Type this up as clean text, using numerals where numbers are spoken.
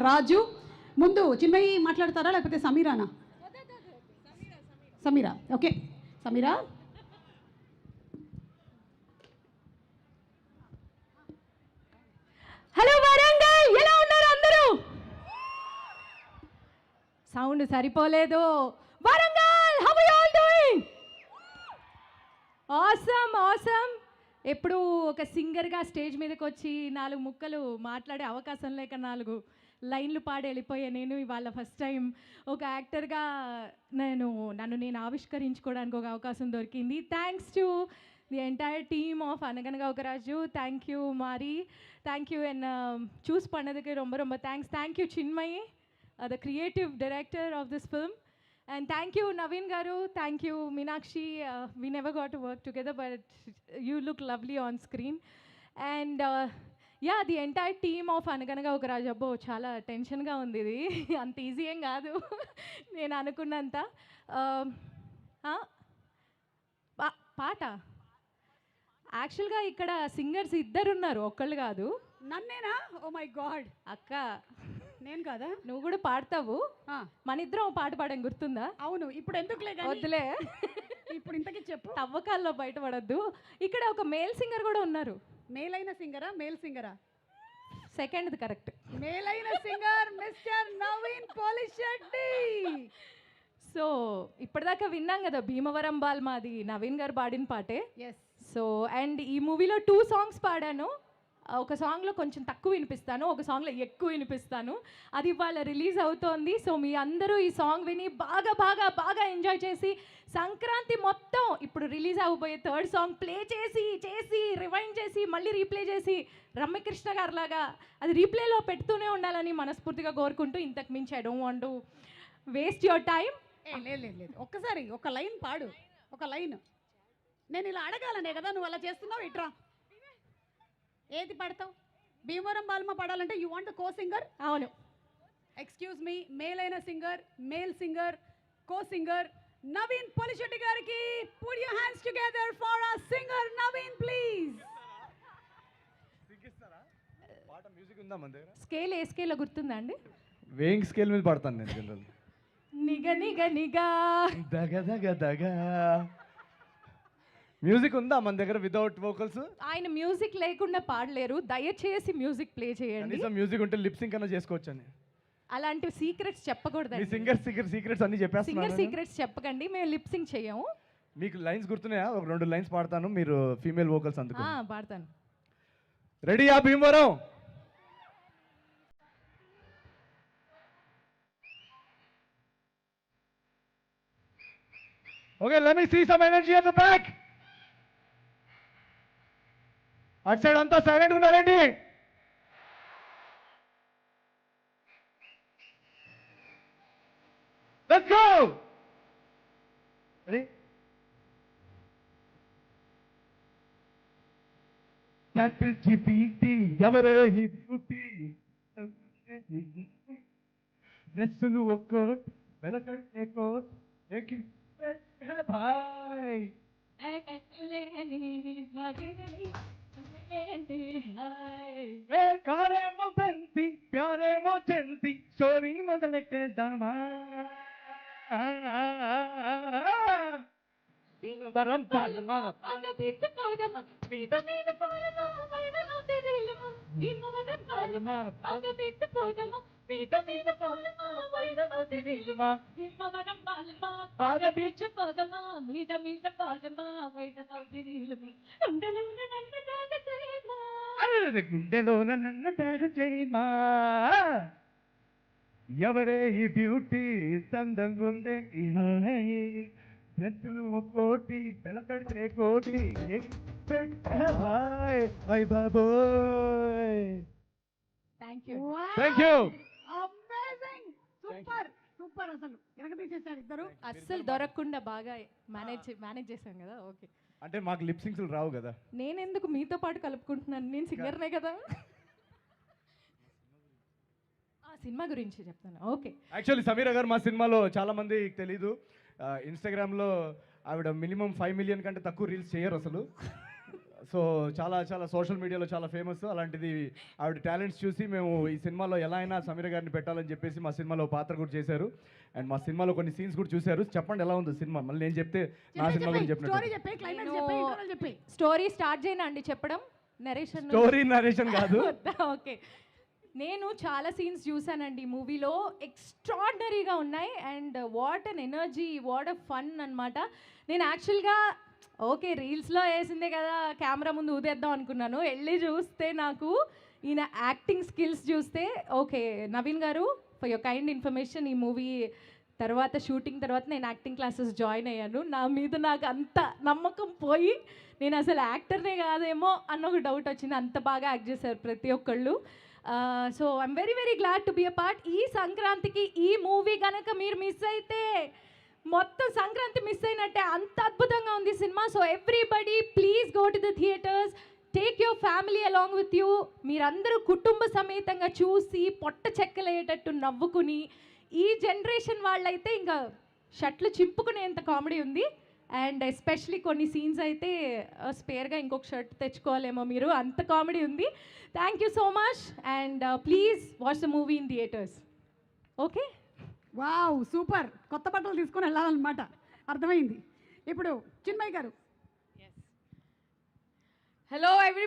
రాజు. ముందు చిన్మయి మాట్లాడతారా లేకపోతే సమీరానా? సమీరా. ఓకే సమీరా. హలో వరంగల్, ఎలా ఉన్నారు అందరూ? సౌండ్ సరిపోలేదు. Warangal, how are you all doing? Awesome awesome. ఎప్పుడు ఒక సింగర్గా స్టేజ్ మీదకి వచ్చి 4 ముక్కలు మాట్లాడే అవకాశం లేక 4 లైన్లు పాడి వెళ్ళిపోయా నేను. ఇవాళ ఫస్ట్ టైం ఒక యాక్టర్గా నన్ను నేను ఆవిష్కరించుకోవడానికి ఒక అవకాశం దొరికింది. Thanks to the entire team of అనగనగా ఒక రాజు. థ్యాంక్ యూ మారి, థ్యాంక్ యూ. అండ్ చూస్ பண்ணதுக்கு ரொம்ப ரொம்ப thanks. Thank you Chinmayi, the creative director of this film. And thank you Naveen garu, thank you Meenakshi. We never got to work together, but you look lovely on screen. And yeah, the entire team of Anaganaga Oka Raju. Abbo chala tension ga undi idi. Ant easy em gaadu nenu anukunnanta. పాట యాక్చువల్గా ఇక్కడ singers 2 ఉన్నారు, ఒక్కళ్ళు కాదు. నన్నేనా? Oh my god. అక్క నేను కదా? నువ్వు కూడా పాడతావు. మన ఇద్దరం పాట పాడడం గుర్తుందా? అవును. ఇప్పుడు ఎందుకులే వద్దులే, ఇప్పుడు ఇంతకీ చెప్పు. తవ్వకాల్లో బయటపడద్దు. ఇక్కడ ఒక మేల్ సింగర్ కూడా ఉన్నారు. మేల్ అయిన సింగరా మేల్ సింగరా? సెకండ్ది కరెక్ట్. మేల్ అయిన singer mister Naveen Polishetty. So ఇప్పటిదాకా విన్నాం కదా భీమవరం బాల్, మాది నవీన్ గారు పాడిన పాటే. ఎస్. సో అండ్ ఈ మూవీలో 2 సాంగ్స్ పాడాను. ఒక సాంగ్లో కొంచెం తక్కువ వినిపిస్తాను, ఒక సాంగ్లో ఎక్కువ వినిపిస్తాను. అది ఇవాళ రిలీజ్ అవుతోంది. సో మీ అందరూ ఈ సాంగ్ విని బాగా బాగా బాగా ఎంజాయ్ చేసి సంక్రాంతి మొత్తం ఇప్పుడు రిలీజ్ అవ్వబోయే 3rd సాంగ్ ప్లే చేసి చేసి రివైండ్ చేసి మళ్ళీ రీప్లే చేసి రమ్యకృష్ణ గారు లాగా అది రీప్లేలో పెడుతూనే ఉండాలని మనస్ఫూర్తిగా కోరుకుంటూ, ఇంతకు మించి I don't want to waste your time. లేదు ఒక్కసారి ఒక లైన్ పాడు, ఒక లైన్. నేను ఇలా అడగాలనే కదా నువ్వు అలా చేస్తున్నావు. ఇట్రా, ఏది పాడతావు? భీమవరం బాల్మ పాడాలంటే యూ వాంట్ కో సింగర్? అవును. ఎక్స్క్యూజ్ మీ, మేల్ అయిన singer, male singer, co singer Naveen Polishetty గారికి put your hands together for ఆ సింగర్ నవీన్ ప్లీజ్. పాట మ్యూజిక్ ఉందా మన దగ్గర? స్కేల్ ఏ స్కేల్లో గుర్తుందా అండి? వేయింగ్ స్కేల్ మీద పాడతాను నేను జనరల్. నిగ నిగ నిగా దగ దగ దగ. మ్యూజిక్ ఉందా మన దగ్గర వితౌట్ వోకల్స్? ఆయన మ్యూజిక్ లేకుండా పాడలేరు, దయచేసి మ్యూజిక్ ప్లే చేయండి. కనీసం మ్యూజిక్ ఉంటే లిప్ సింక్ అన్న చేసుకోవచ్చు అని. అలాంటి సీక్రెట్స్ చెప్పకూడదు. సింగర్ సీక్రెట్స్ అన్ని చెప్పేస్తున్నారు. సింగర్ సీక్రెట్స్ చెప్పకండి, మేము లిప్ సింక్ చేయము. మీకు లైన్స్ గుర్తున్నాయా? ఒక 2 లైన్స్ పాడతాను, మీరు ఫీమేల్ వోకల్స్ అందుకు. పాడతాను. రెడీయా Bhimavaram? Okay, let me see some energy at the back. అటు సైడ్ అంతా సైలెంట్ ఉన్నారండి. Let's go. Ready? GPT ఎవరే ఈ బ్యూటీ డ్రెస్సులు ఒక్కోట్ వెనకట్టే కోట్ ఏకి భాయ్ కారేమో బంతి ప్యారేమో జంతి స్టోరీ మొదలెట్టేద్దామా. భీమవరం పాలమా గుండెలోన నన్ను తయారు చేయమా. ఎవరే ఈ బ్యూటీ సందంగా ఉందే నెత్తులు కోటి పెళ్ళకడితే కోటి బాయ్ బాబోయ్. Thank you. Thank you. Amazing, super super. అసలు ఎనక తీసేసారు ఇద్దరు. అస్సలు దొరకకుండా బాగా మేనేజ్ చేశాం కదా. ఓకే, అంటే మాకు లిప్ సింక్స్ రావు కదా. నేను ఎందుకు మీతో పాటు కలుపుకుంటున్నాను, నేను సింగర్నే కదా. సినిమా గురించి చెప్తాను. ఓకే, యాక్చువల్లీ సమీరా గారు మా సినిమాలో చాలా మందికి తెలీదు, ఇన్స్టాగ్రామ్లో ఆవిడ మినిమం 5 మిలియన్ కంటే తక్కువ రీల్స్ చేయరు అసలు. సో చాలా చాలా సోషల్ మీడియాలో చాలా ఫేమస్. అలాంటిది ఆవిడ టాలెంట్స్ చూసి మేము ఈ సినిమాలో ఎలా అయినా సమీర గారిని పెట్టాలని చెప్పేసి మా సినిమాలో పాత్ర కూడా చేశారు. అండ్ మా సినిమాలో కొన్ని సీన్స్ కూడా చూశారు. చెప్పండి ఎలా ఉంది సినిమా? మళ్ళీ నేను చెప్తే నా సినిమా గురించి స్టోరీ చెప్పినట్టు. చెప్పి క్లైమాక్స్ చెప్పి ఇంటర్వల్ చెప్పి స్టోరీ స్టార్ట్ చేయనా అండి చెప్పడం? నరేషన్ స్టోరీ నరేషన్ కాదు. ఓకే, నేను చాలా సీన్స్ చూసానండి మూవీలో, ఎక్స్ట్రాడినరీగా ఉన్నాయి. And what an energy, what a fun అనమాట. నేను యాక్చువల్గా ఓకే రీల్స్లో వేసిందే కదా కెమెరా ముందు ఊదేద్దాం అనుకున్నాను. వెళ్ళి చూస్తే నాకు ఈయన యాక్టింగ్ స్కిల్స్ చూస్తే ఓకే నవీన్ గారు ఫర్ యువర్ కైండ్ ఇన్ఫర్మేషన్, ఈ మూవీ తర్వాత షూటింగ్ తర్వాత నేను యాక్టింగ్ క్లాసెస్ జాయిన్ అయ్యాను. నా మీద నాకు అంత నమ్మకం పోయి నేను అసలు యాక్టర్నే కాదేమో అన్న ఒక డౌట్ వచ్చింది. అంత బాగా యాక్ట్ చేశారు ప్రతి ఒక్కళ్ళు. So I'm very very glad to be a part. ఈ సంక్రాంతికి ఈ మూవీ కనుక మీరు మిస్ అయితే మొత్తం సంక్రాంతి మిస్ అయినట్టే, అంత అద్భుతంగా ఉంది cinema. So everybody please go to the theatres, take your family along with you. మీరందరూ కుటుంబ సమేతంగా చూసి పొట్ట చెక్కలయ్యేటట్టు నవ్వుకుని, ఈ జనరేషన్ వాళ్ళైతే ఇంకా షర్ట్లు చింపుకునేంత కామెడీ ఉంది. అండ్ ఎస్పెషలీ కొన్ని సీన్స్ అయితే స్పేర్గా ఇంకొక షర్ట్ తెచ్చుకోవాలేమో మీరు, అంత కామెడీ ఉంది. Thank you so much and please watch the movie in theatres. Okay, wow super. కొత్త బట్టలు తీసుకొని వెళ్ళాలన్నమాట, అర్థమైంది. ఇప్పుడు చిన్మయ్ గారు. Hello every